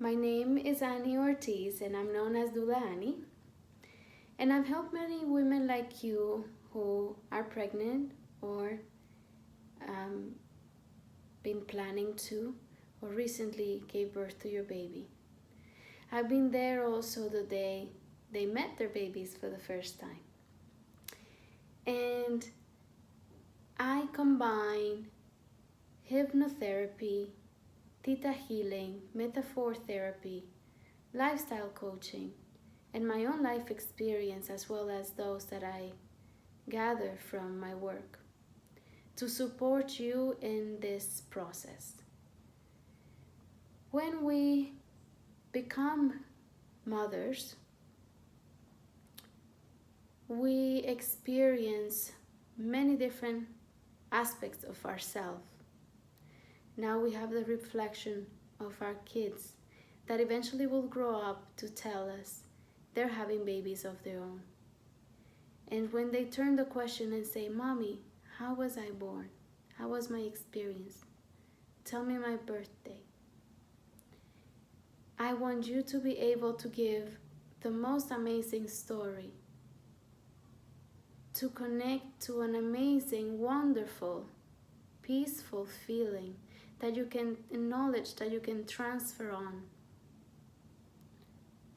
My name is Annie Ortiz and I'm known as Dula Annie. And I've helped many women like you who are pregnant or been planning to or recently gave birth to your baby. I've been there also the day they met their babies for the first time. And I combine hypnotherapy, theta healing, metaphor therapy, lifestyle coaching, and my own life experience as well as those that I gather from my work to support you in this process. When we become mothers, we experience many different aspects of ourselves. Now we have the reflection of our kids that eventually will grow up to tell us they're having babies of their own. And when they turn the question and say, "Mommy, how was I born? How was my experience? Tell me my birthday." I want you to be able to give the most amazing story, to connect to an amazing, wonderful, peaceful feeling that you can acknowledge, that you can transfer on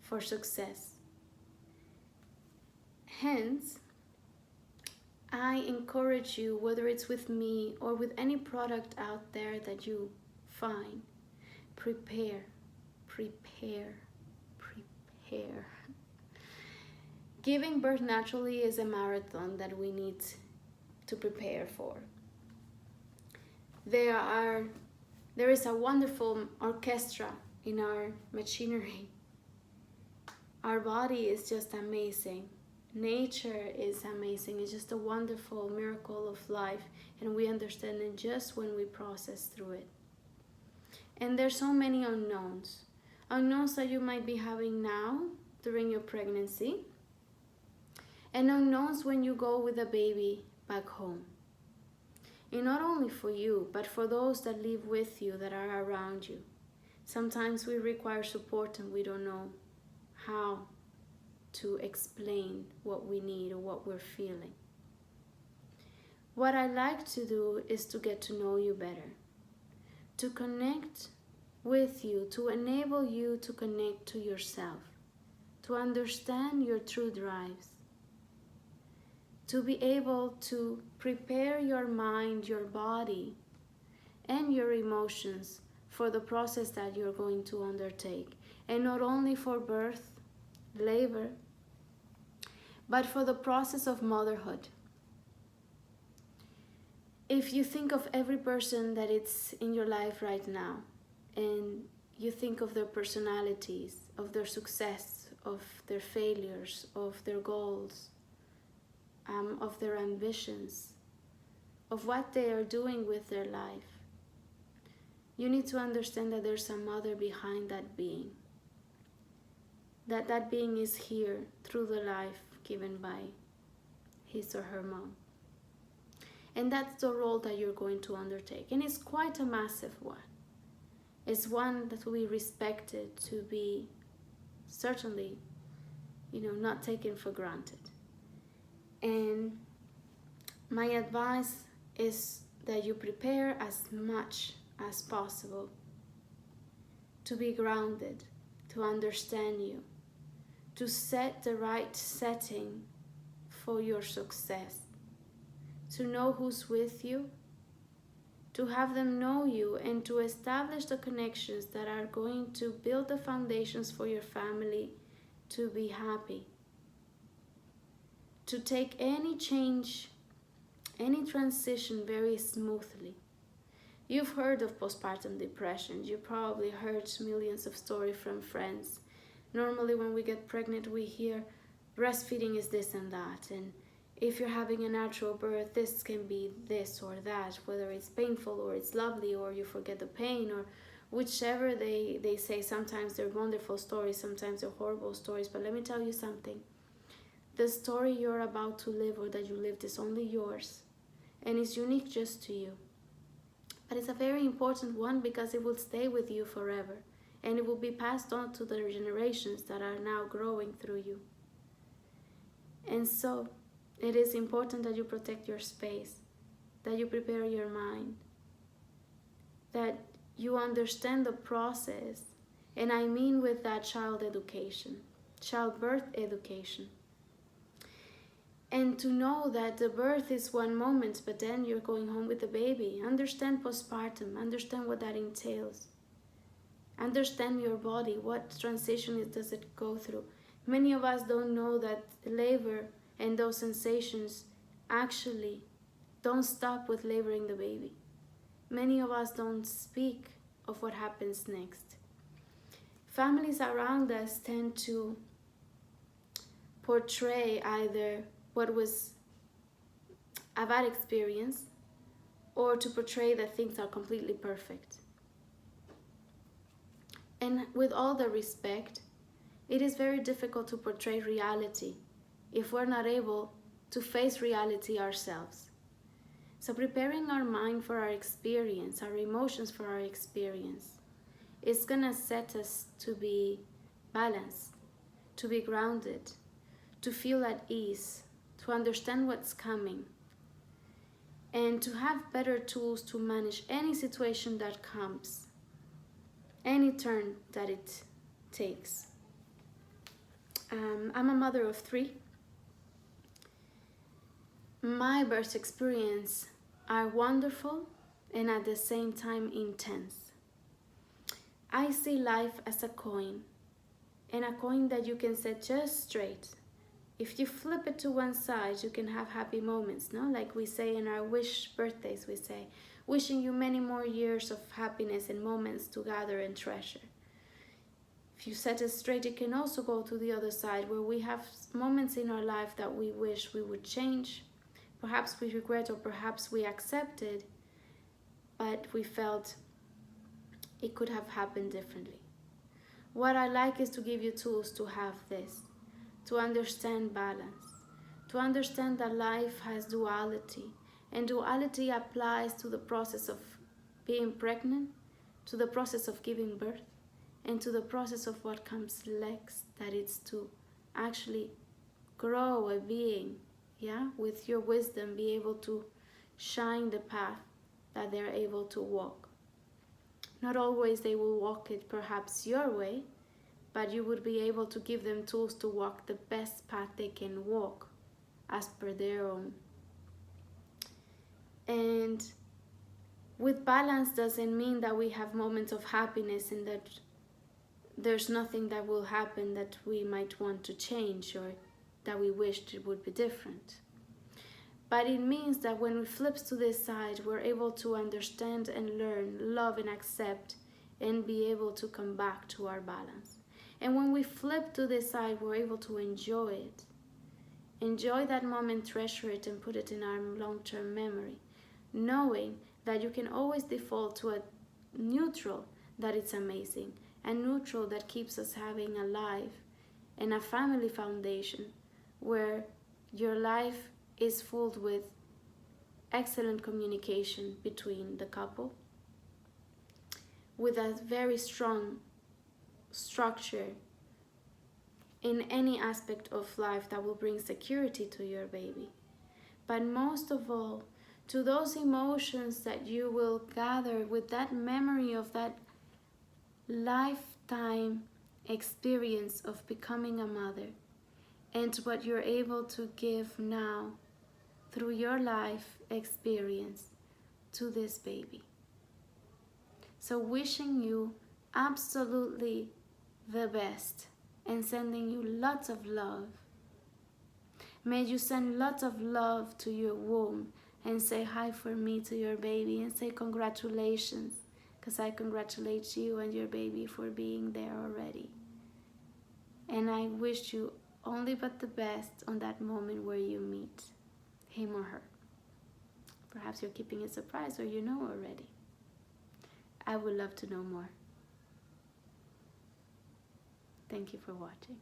for success. Hence, I encourage you, whether it's with me or with any product out there that you find, prepare, prepare, prepare. Giving birth naturally is a marathon that we need to prepare for. There is a wonderful orchestra in our machinery. Our body is just amazing. Nature is amazing. It's just a wonderful miracle of life, and we understand it just when we process through it. And there's so many unknowns. Unknowns that you might be having now during your pregnancy, and unknowns when you go with a baby back home. And not only for you, but for those that live with you, that are around you. Sometimes we require support and we don't know how to explain what we need or what we're feeling. What I like to do is to get to know you better, to connect with you, to enable you to connect to yourself, to understand your true drives, to be able to prepare your mind, your body, and your emotions for the process that you're going to undertake. And not only for birth, labor, but for the process of motherhood. If you think of every person that is in your life right now, and you think of their personalities, of their success, of their failures, of their goals, of their ambitions, of what they are doing with their life, you need to understand that there's a mother behind that being. That being is here through the life given by his or her mom. And that's the role that you're going to undertake. And it's quite a massive one. It's one that we respected to be certainly, not taken for granted. And my advice is that you prepare as much as possible to be grounded, to understand you, to set the right setting for your success, to know who's with you, to have them know you, and to establish the connections that are going to build the foundations for your family to be happy, to take any change, any transition very smoothly. You've heard of postpartum depression. You probably heard millions of stories from friends. Normally when we get pregnant, we hear breastfeeding is this and that. And if you're having a natural birth, this can be this or that, whether it's painful or it's lovely or you forget the pain or whichever they say. Sometimes they're wonderful stories, sometimes they're horrible stories. But let me tell you something. The story you're about to live or that you lived is only yours. And it's unique just to you. But it's a very important one because it will stay with you forever. and it will be passed on to the generations that are now growing through you. And so it is important that you protect your space, that you prepare your mind, that you understand the process. And I mean with that child education, childbirth education. And to know that the birth is one moment, but then you're going home with the baby. Understand postpartum, understand what that entails. Understand your body, what transition does it go through. Many of us don't know that labor and those sensations actually don't stop with laboring the baby. Many of us don't speak of what happens next. Families around us tend to portray either what was a bad experience or to portray that things are completely perfect. And with all the respect, it is very difficult to portray reality if we're not able to face reality ourselves. So preparing our mind for our experience, our emotions for our experience, is gonna set us to be balanced, to be grounded, to feel at ease, to understand what's coming, and to have better tools to manage any situation that comes, any turn that it takes. I'm a mother of 3. My birth experience are wonderful and at the same time intense. I see life as a coin, and a coin that you can set just straight. If you flip it to one side, you can have happy moments, no? Like we say in our wish birthdays, we say, wishing you many more years of happiness and moments to gather and treasure. If you set it straight, it can also go to the other side, where we have moments in our life that we wish we would change. Perhaps we regret, or perhaps we accepted, but we felt it could have happened differently. What I like is to give you tools to have this, to understand balance, to understand that life has duality, and duality applies to the process of being pregnant, to the process of giving birth, and to the process of what comes next, that it's to actually grow a being, with your wisdom, be able to shine the path that they're able to walk. Not always they will walk it perhaps your way, but you would be able to give them tools to walk the best path they can walk as per their own. And with balance doesn't mean that we have moments of happiness and that there's nothing that will happen that we might want to change or that we wished it would be different. But it means that when we flip to this side, we're able to understand and learn, love and accept, and be able to come back to our balance. And when we flip to this side, we're able to enjoy it. Enjoy that moment, treasure it, and put it in our long-term memory, knowing that you can always default to a neutral that it's amazing, a neutral that keeps us having a life and a family foundation where your life is filled with excellent communication between the couple, with a very strong structure in any aspect of life that will bring security to your baby. But most of all, to those emotions that you will gather with that memory of that lifetime experience of becoming a mother, and what you're able to give now through your life experience to this baby. So wishing you absolutely the best and sending you lots of love. May you send lots of love to your womb and say hi for me to your baby and say congratulations, because I congratulate you and your baby for being there already. And I wish you only but the best on that moment where you meet him or her. Perhaps you're keeping a surprise, or you know already. I would love to know more. Thank you for watching.